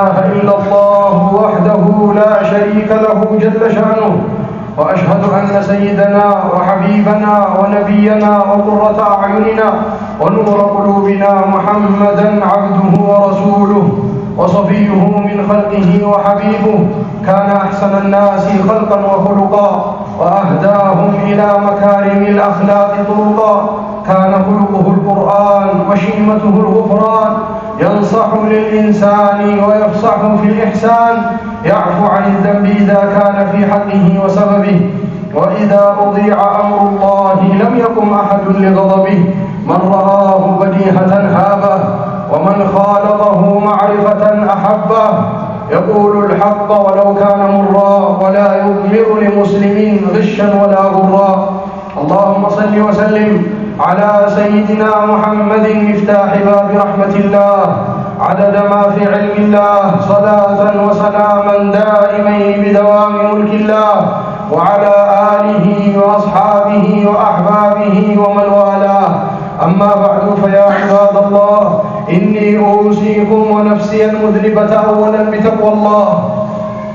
إله إلا الله وحده لا شريك له جل شأنه وأشهد أن سيدنا وحبيبنا ونبينا وقرة أعيننا ونور قلوبنا محمدا عبده ورسوله وصفيه من خلقه وحبيبه كان أحسن الناس خلقا وخلقا وأهداهم إلى مكارم الأخلاق طرقا كان خلقه القرآن وشيمته الغفران ينصح للإنسان ويفصح في الإحسان يعفو عن الذنب إذا كان في حقه وسببه وإذا أضيع أمر الله لم يقم أحد لغضبه من رآه بديهة هابه ومن خالطه معرفة أحبه يقول الحق ولو كان مرا ولا يضمر لمسلم غشا ولا غرا اللهم صل وسلم على سيدنا محمد مفتاح باب رحمة الله عدد ما في علم الله صلاة وسلاما دائمين بدوام ملك الله وعلى آله وأصحابه وأحبابه ومن والاه أما بعد فيا عباد الله إني أوصيكم ونفسي المذنبة أولا بتقوى الله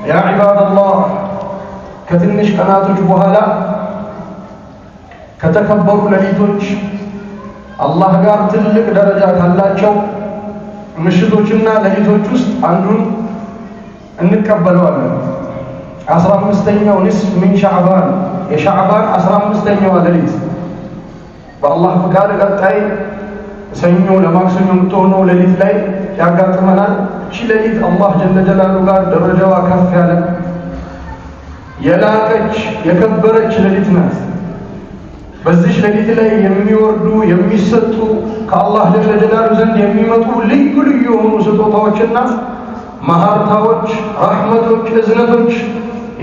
يا عباد الله كتنش قناتج بهلا كتكبروا لليتوج الله قال تلك درجات هلاچو ምሽቶችና ለሊቶች ውስጥ አንዱን እንቀበለዋለን 15ኛው ንስፍ من شعبان የሻዕባን 15ኛው ለሊት በአላህ ፍቃድ ቀጣይ ሰኞ ለማክሰኞ የምትሆነው ለሊት ላይ ያጋጥመናል እቺ ለሊት አላህ ጀለ ጀላሉ ጋር ደረጃዋ ከፍ ያለ የላቀች የከበረች ለሊት ናት በዚህ ለሊት ላይ የሚወርዱ የሚሰጡ ከአላህ ጀለ ጀላሉ ዘንድ የሚመጡ ልዩ ልዩ የሆኑ ስጦታዎችና መሃርታዎች ረህመቶች እዝነቶች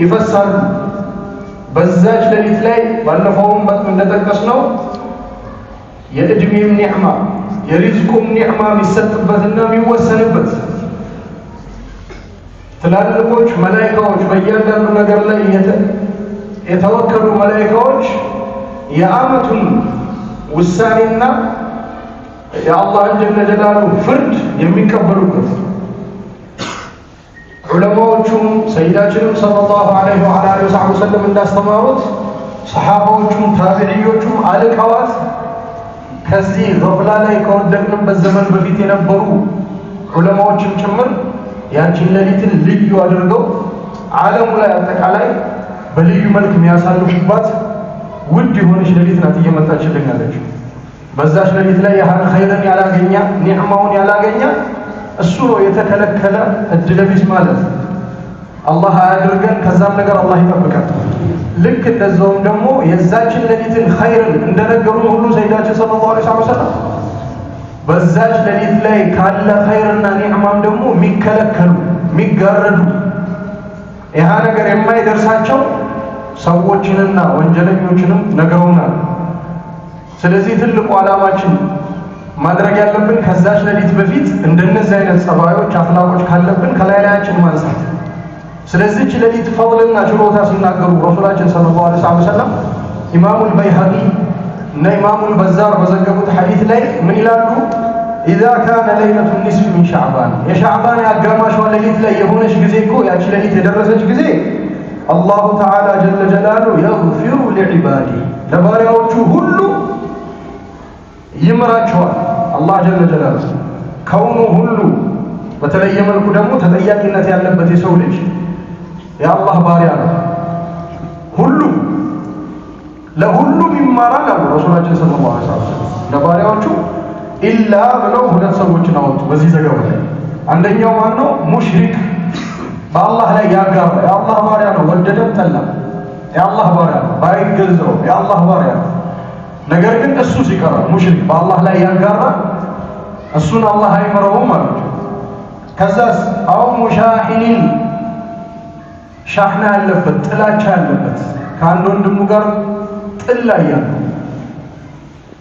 ይፈሳሉ በዛች ለሊት ላይ ባለፈውም እንደጠቀስነው የእድሜም ኒዕማ የሪዝቁም ኒዕማ የሚሰጥበትና የሚወሰንበት ትላልቆች መላእክቶች በእያንዳንዱ ነገር ላይ የተወከሉ መላእክቶች የአመቱን ውሳኔና የአላህን ጀለ ጀላሉ ፍርድ የሚቀበሉበት ዑለማዎቹም ሰይዳችንም ሰለላሁ ዐለይሂ ወሰለም እንዳስተማሩት ሰሃባዎቹም ታቢዒዮቹም አለቃዋት ከዚህ ገፍላ ላይ ከወደቅንበት ዘመን በፊት የነበሩ ዑለማዎችም ጭምር ያንቺን ለሊትን ልዩ አድርገው ዓለሙ ላይ አጠቃላይ በልዩ መልክ የሚያሳልፉባት ውድ የሆነች ለሊት ናት እየመጣችልን ያለችው በዛች ለሊት ላይ ያህል ኸይርን ያላገኛ ኒዕማውን ያላገኛ እሱ ነው የተከለከለ እድለቢስ ማለት አላህ አያድርገን ከዛም ነገር አላህ ይጠብቃል ልክ እንደዛውም ደግሞ የዛችን ለሊትን ኸይርን እንደነገሩ ሁሉ ሰይዳችን ሰለላሁ ዐለይሂ ወሰለም በዛች ለሊት ላይ ካለ ኸይርና ኒዕማም ደግሞ የሚከለከሉ የሚጋረዱ ያ ነገር የማይደርሳቸው ሰዎችንና ወንጀለኞችንም ነግረውናል ስለዚህ ትልቁ ዓላማችን ማድረግ ያለብን ከዛች ለሊት በፊት እንደነዚህ አይነት ጸባዮች አፍላቆች ካለብን ከላይላችን ማንሳት ስለዚህ ለሊት ፈضልና ችሎታ ሲናገሩ ረሱላችን ሰለላሁ ዐለይሂ ወሰለም ኢማሙ አልበይሃቂ እና ኢማሙ አልበዛር በዘገቡት ሐዲስ ላይ ምን ይላሉ إذا كان ليلة النصف من شعبان يا شعبان አጋማሽ ለሊት ላይ የሆነች ጊዜ እኮ ያቺ ለሊት የደረሰች ጊዜ الله تعالى جل جلاله يغفر لعباده ለባሪያዎቹ ሁሉ ይምራቸዋል አላህ ጀለ ጀላሉ ከውኑ ሁሉ በተለየ መልኩ ደግሞ ተጠያቂነት ያለበት የሰው ልጅ የአላህ ባሪያ ነው ሁሉ ለሁሉም ይማራል አሉ ረሱላችን ሰለላሁ ዐለይሂ ወሰለም ለባሪያዎቹ ኢላ ብለው ሁለት ሰዎችን አወጡ በዚህ ዘገባ ላይ አንደኛው ማን ነው ሙሽሪክ በአላህ ላይ ያጋራ የአላህ ባሪያ ነው ወደደም ጠላም የአላህ ባሪያ ነው ባይገዛው የአላህ ባሪያ ነው ነገር ግን እሱ ሲቀር ሙሽሪክ በአላህ ላይ ያጋራ እሱን አላህ አይመረውም ማለት ከዛስ አው ሙሻሂኒን ሻህና ያለበት ጥላቻ ያለበት ከአንድ ወንድሙ ጋር ጥላ ያለው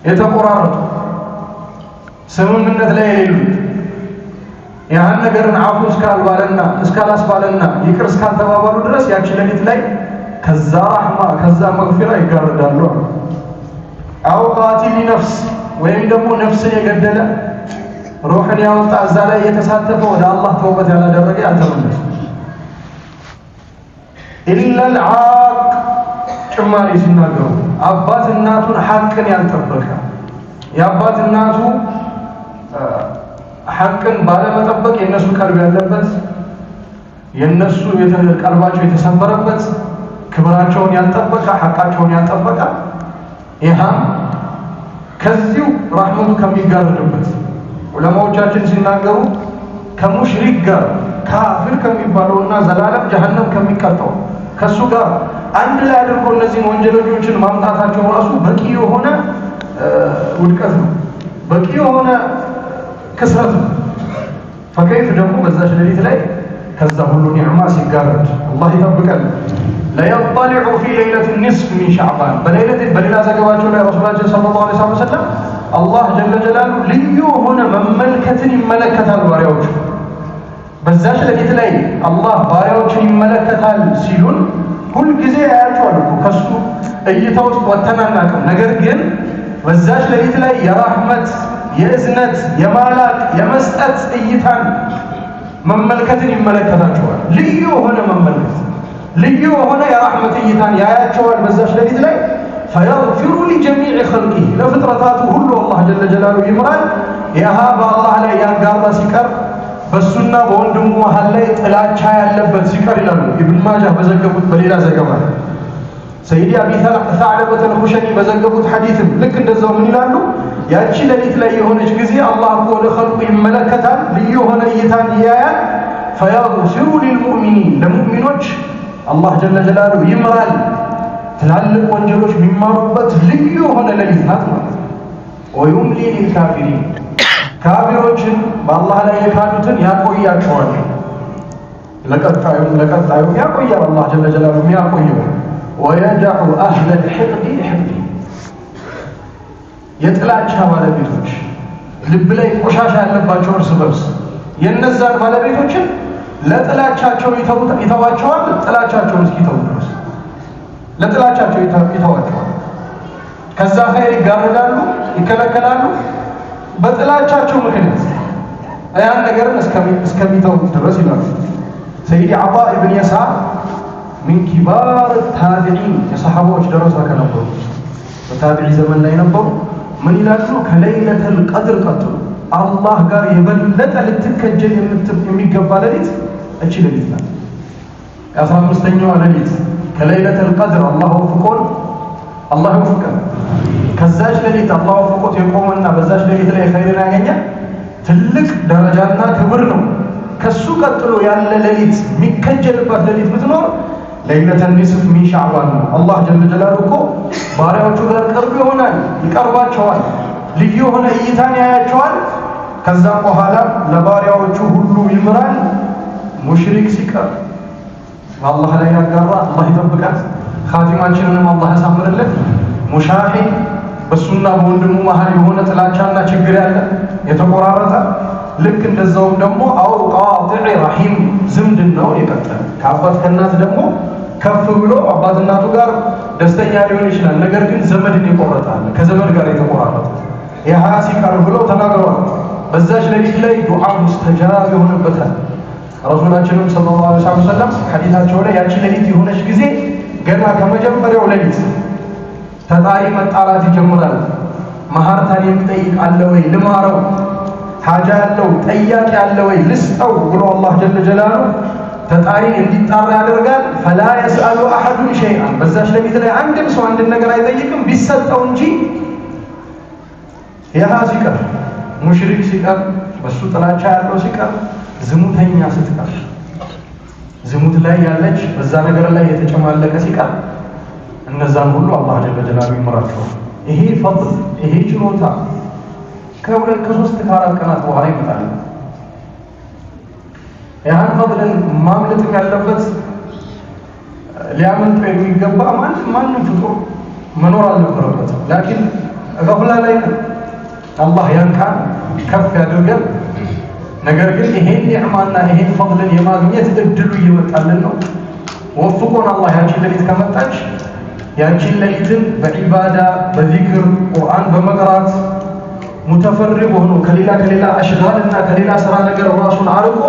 የተቆራረጡ ስምምነት ላይ የሌሉ ያን ነገርን አፉ እስካልባለና እስካላስባለና ይቅር እስካልተባባሉ ድረስ ያቺ ለሊት ላይ ከዛ ረህማ ከዛ መግፊራ ይጋርዳሉ አው ቃቲል ነፍስ ወይም ደግሞ ነፍስን የገደለ روحን ያወጣ እዛ ላይ የተሳተፈ ወደ አላህ ተውበት ያላደረገ ያልተመለሰ ኢላ العاق ጭማሪ ሲናገሩ አባት እናቱን ሐቅን ያልጠበቀ የአባት እናቱ ሐቅን ባለመጠበቅ የነሱ ቀልብ ያለበት የነሱ ቀልባቸው የተሰበረበት ክብራቸውን ያልጠበቀ ሐቃቸውን ያልጠበቀ ይሃም ከዚሁ ረህመቱ ከሚጋርድበት ዑለማዎቻችን ሲናገሩ ከሙሽሪክ ጋር ካፊር ከሚባለውና ዘላለም ጀሃነም ከሚቀጣው ከሱ ጋር አንድ ላይ አድርጎ እነዚህን ወንጀለኞችን ማምጣታቸው ራሱ በቂ የሆነ ውድቀት ነው፣ በቂ የሆነ ክስረት ነው። ፈከይፍ ደግሞ በዛች ሌሊት ላይ ከዛ ሁሉ ኒዕማ ሲጋረድ አላህ ይጠብቀን። ለየጠሊዑ ፊ ለይለት ኒስፍ ሚን ሻዕባን በሌላ ዘገባቸው ላይ ረሱላችን ሰለላሁ ዐለይሂ ወሰለም አላህ ጀለ ጀላሉ ልዩ የሆነ መመልከትን ይመለከታል ባሪያዎቹ። በዛች ሌሊት ላይ አላህ ባሪያዎችን ይመለከታል ሲሉን ሁልጊዜ ያያቸዋል እኮ ከሱ እይታ ውስጥ ወጥተን አናውቅም። ነገር ግን በዛች ሌሊት ላይ የራህመት የእዝነት የማላቅ የመስጠት እይታን መመልከትን ይመለከታቸዋል። ልዩ የሆነ መመልከት ልዩ የሆነ የራህመት እይታን ያያቸዋል በዛች ሌሊት ላይ ፈየግፊሩ ሊጀሚዕ ኸልቂህ ለፍጥረታቱ ሁሉ አላህ ጀለ ጀላሉ ይምራል። ያሃ በአላህ ላይ ያጋራ ሲቀር በሱና በወንድሙ መሃል ላይ ጥላቻ ያለበት ሲቀር ይላሉ ኢብኑ ማጃህ በዘገቡት በሌላ ዘገባ ሰይዲ አቢ ሰዕለበተ አልኹሸኒ በዘገቡት ሐዲስም ልክ እንደዛው ምን ይላሉ? ያቺ ሌሊት ላይ የሆነች ጊዜ አላህ እኮ ለኸልቁ ይመለከታል፣ ልዩ የሆነ እይታን ያያል። ፈየግፊሩ ሊልሙእሚኒን ለሙእሚኖች አላህ ጀለ ጀላሉ ይምራል። ትላልቅ ወንጀሎች የሚማሩበት ልዩ የሆነ ሌሊት ናት ማለት ነው። ወዩምሊ ሊልካፊሪን ካፊሮችን በአላህ ላይ የካዱትን ያቆያቸዋል። ለቀጣዩ ያቆያል አላህ ጀለ ጀላሉ የሚያቆየው። ወየደዑ አህለ ልሕቅዲ ሕቅዲ የጥላቻ ባለቤቶች ልብ ላይ ቆሻሻ ያለባቸው እርስ በርስ የነዛን ባለቤቶችን ለጥላቻቸው ይተዋቸዋል። ጥላቻቸውን እስኪተው ድረስ ለጥላቻቸው ይተዋቸዋል። ከዛ ኸይር ይጋረዳሉ፣ ይከለከላሉ። በጥላቻቸው ምክንያት ያን ነገርን እስከሚተው ድረስ ይላሉ። ሰይዲ ዓጣ ኢብን የሳር ሚን ኪባር ታቢዒን የሰሓባዎች ደረሳ ከነበሩ በታቢዒ ዘመን ላይ ነበሩ። ምን ይላሉ? ከለይለተል ቀድር ቀጥሎ አላህ ጋር የበለጠ ልትከጀል የሚገባ ሌሊት እቺ ሌሊት ናት። የ15ኛዋ ሌሊት ከለይለተል ቀድር አላህ ወፍቆን አላህ ይወፍቀን። ከዛች ሌሊት አላህ ወፍቆት የቆመና በዛች ሌሊት ላይ ኸይርን ያገኘ ትልቅ ደረጃና ክብር ነው። ከሱ ቀጥሎ ያለ ሌሊት የሚከጀልባት ሌሊት ብትኖር ለይለተ ኒስፍ ሚን ሻዕባን ነው። አላህ ጀለ ጀላሉ እኮ ባሪያዎቹ ጋር ቅርብ ይሆናል፣ ይቀርባቸዋል፣ ልዩ የሆነ እይታን ያያቸዋል። ከዛም በኋላ ለባሪያዎቹ ሁሉ ይምራል። ሙሽሪክ ሲቀር በአላህ ላይ ያጋራ አላህ ይጠብቃት፣ ኻቲማችንንም አላህ ያሳምርልን። ሙሻሂድ በሱና በወንድሙ መሃል የሆነ ጥላቻና ችግር ያለ የተቆራረጠ ልክ እንደዛውም ደግሞ አው ቃጢዕ ረሂም ዝምድናው የቀጠለ ከአባት ከእናት ደግሞ ከፍ ብሎ አባት እናቱ ጋር ደስተኛ ሊሆን ይችላል። ነገር ግን ዘመድን ይቆረጣል፣ ከዘመድ ጋር የተቆራረጠ ይሃ ሲቀር ብለው ተናግረዋል። በዛች ሌሊት ላይ ዱዓ ሙስተጃብ ይሆንበታል። ረሱላችንም ሰለላሁ ዐለይሂ ወሰለም ሐዲታቸው ላይ ያቺ ሌሊት የሆነች ጊዜ ገና ከመጀመሪያው ሌሊት ተጣሪ መጣላት ይጀምራል። መሐርታን የሚጠይቅ አለ ወይ ልማረው፣ ሐጃ ያለው ጠያቂ አለ ወይ ልስጠው ብሎ አላህ ጀለ ጀላሉ ተጣሪን እንዲጣራ ያደርጋል። ፈላ የስአሉ አሐዱን ሸይአን በዛች ሌሊት ላይ አንድም ሰው አንድን ነገር አይጠይቅም ቢሰጠው እንጂ። ያሃ ሲቀር ሙሽሪክ ሲቀር በሱ ጥላቻ ያለው ሲቀር ዝሙተኛ ስትቀር ዝሙት ላይ ያለች በዛ ነገር ላይ የተጨማለቀ ሲቀር እነዛን ሁሉ አላህ ጀለ ጀላሉ ይመራቸዋል። ይሄ ፈضል ይሄ ችሎታ ከሁለት ከሶስት ከአራት ቀናት በኋላ ይመጣል። ያን ፈضልን ማምለጥ ያለበት ሊያመልጥ የሚገባ ማንም ፍጡር መኖር አልነበረበት። ላኪን ገፍላ ላይ አላህ ያንካን ከፍ ያድርገን። ነገር ግን ይሄን ኒዕማና ይሄን ፈضልን የማግኘት እድሉ እየመጣልን ነው። ወፍቆን አላህ ያቺን ሌሊት ከመጣች ያቺን ሌሊትን በዒባዳ በዚክር ቁርአን በመቅራት ሙተፈሪግ ሆኖ ከሌላ አሽጋልና ከሌላ ስራ ነገር ራሱን አርቆ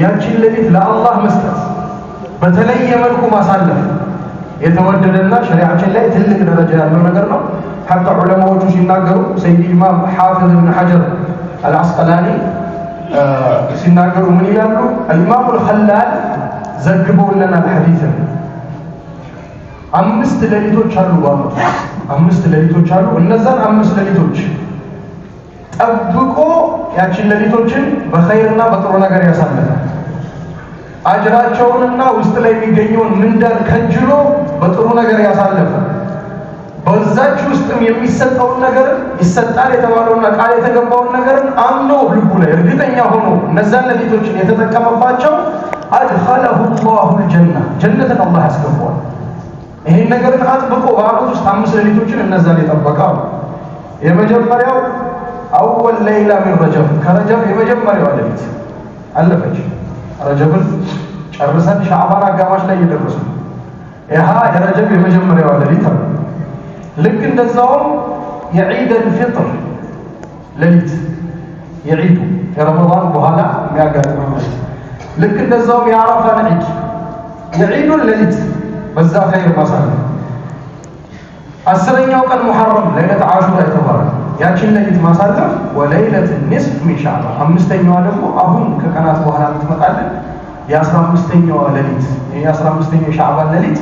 ያቺን ሌሊት ለአላህ መስጠት በተለየ መልኩ ማሳለፍ የተወደደና ሸሪዓችን ላይ ትልቅ ደረጃ ያለው ነገር ነው። ሐታ ዑለማዎቹ ሲናገሩ ሰይድ ኢማም ሐፊዝ ኢብኑ ሐጀር አልዐስቀላኒ ሲናገሩ ምን ይላሉ? ኢማሙ አልኸላል ዘግበውልናል ሐዲስን 5 ሌሊቶች አሉ ባሉት 5 ሌሊቶች አሉ። እነዛን 5 ሌሊቶች ጠብቆ ያችን ሌሊቶችን በኸይርና በጥሩ ነገር ያሳለፈ አጅራቸውንና ውስጥ ላይ የሚገኘውን ምንዳን ከጅሎ በጥሩ ነገር ያሳለፈ በዛች ውስጥም የሚሰጠውን ነገር ይሰጣል የተባለውና ቃል የተገባውን ነገርን አምኖ ልቡ ላይ እርግጠኛ ሆኖ እነዛን ሌሊቶችን የተጠቀመባቸው አድኸለሁ ላሁ ልጀና ጀነትን አላህ ያስገባዋል። ይሄን ነገርን አጥብቆ በአመት ውስጥ 5 ሌሊቶችን እነዛን የጠበቀው የመጀመሪያው አወል ሌይላ ሚን ረጀብ ከረጀብ የመጀመሪያው ሌሊት አለፈች። ረጀብን ጨርሰን ሻዕባን አጋማሽ ላይ እየደረሱ ይሃ የረጀብ የመጀመሪያው ሌሊት ነው። ልክ እንደዛውም የዒድ አልፍጥር ሌሊት የዒዱ የረመዳን በኋላ የሚያጋጥመው ልክ እንደዛውም የአረፋን ዒድ የዒዱን ሌሊት በዛ ኸይር ማሳለፍ 10ኛው ቀን ሙሐረም ለይለት ዓሹራ የተባለ ያችን ሌሊት ማሳለፍ ወለይለት ኒስፍ ሚን ሻዕባን 5ኛዋ ደግሞ አሁን ከቀናት በኋላ የምትመጣለን የ15ኛዋ ሌሊት የ15ኛው ሻዕባን ሌሊት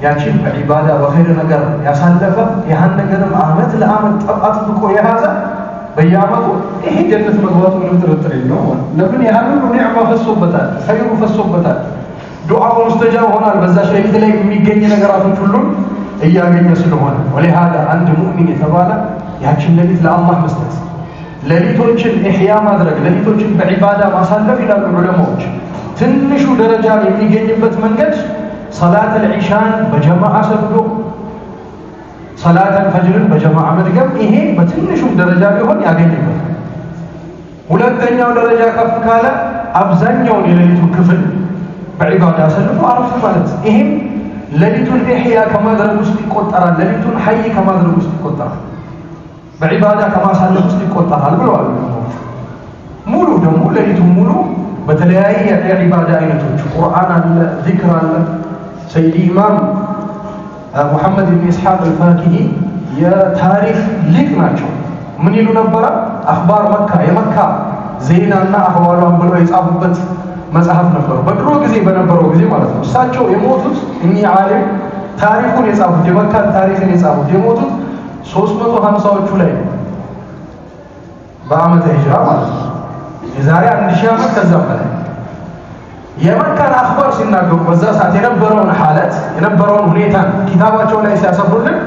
ያችን በዒባዳ በኸይር ነገር ያሳለፈ ያን ነገርም አመት ለአመት አጥብቆ የያዘ በየአመቱ ይሄ ጀነት መግባቱ ምንም ጥርጥር የለውም። ለምን ያን ሁሉ ኒዕማ ፈሶበታል፣ ኸይሩ ፈሶበታል። ዱዓው ሙስተጃብ ሆኗል። በዛች ሌሊት ላይ የሚገኝ ነገራቶች ሁሉ እያገኘ ስለሆነ ወለሃዳ አንድ ሙእሚን የተባለ ያችን ሌሊት ለአላህ መስጠት ሌሊቶችን ኢህያ ማድረግ ሌሊቶችን በዒባዳ ማሳለፍ ይላሉ ዑለማዎች። ትንሹ ደረጃ የሚገኝበት መንገድ ሰላት አልዒሻን በጀማዓ ሰግዶ ሰላት አልፈጅርን በጀማዓ መድገም ይሄ በትንሹ ደረጃ ቢሆን ያገኝበት። ሁለተኛው ደረጃ ከፍ ካለ አብዛኛውን የሌሊቱ ክፍል በዒባዳ አሳልፎ አረፍ ማለት ይሄም ሌሊቱን ኢህያ ከማድረግ ውስጥ ይቆጠራል። ሌሊቱን ሐይ ከማድረግ ውስጥ ይቆጠራል። በዒባዳ ከማሳለፍ ውስጥ ይቆጠራል ብለዋል። ሙሉ ደግሞ ሌሊቱን ሙሉ በተለያየ የዒባዳ አይነቶች ቁርአን አለ፣ ዚክር አለ። ሰይድ ኢማም ሙሐመድ ብን ኢስሐቅ አልፋኪሂ የታሪክ ሊቅ ናቸው። ምን ይሉ ነበረ? አኽባር መካ የመካ ዜናና አህዋሏን ብለው የጻፉበት መጽሐፍ ነበሩ። በድሮ ጊዜ በነበረው ጊዜ ማለት ነው። እሳቸው የሞቱት እኚህ ዓሊም ታሪኩን የጻፉት የመካን ታሪክን የጻፉት የሞቱት 350ዎቹ ላይ በአመተ ሂጅራ ማለት ነው። የዛሬ 1000 ዓመት ከዛም በላይ የመካን አኽባር ሲናገሩ በዛ ሰዓት የነበረውን ሐለት የነበረውን ሁኔታ ኪታባቸው ላይ ሲያሰፍሩልን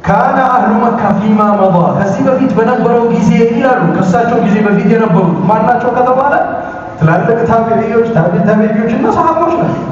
ካነ አህሉ መካ ፊማ መዳ ከዚህ በፊት በነበረው ጊዜ ይላሉ። ከእሳቸው ጊዜ በፊት የነበሩት ማናቸው ከተባለ ትላልቅ ታቢዒዎች ታቢዒዎች እና ሰሃቦች ናቸው።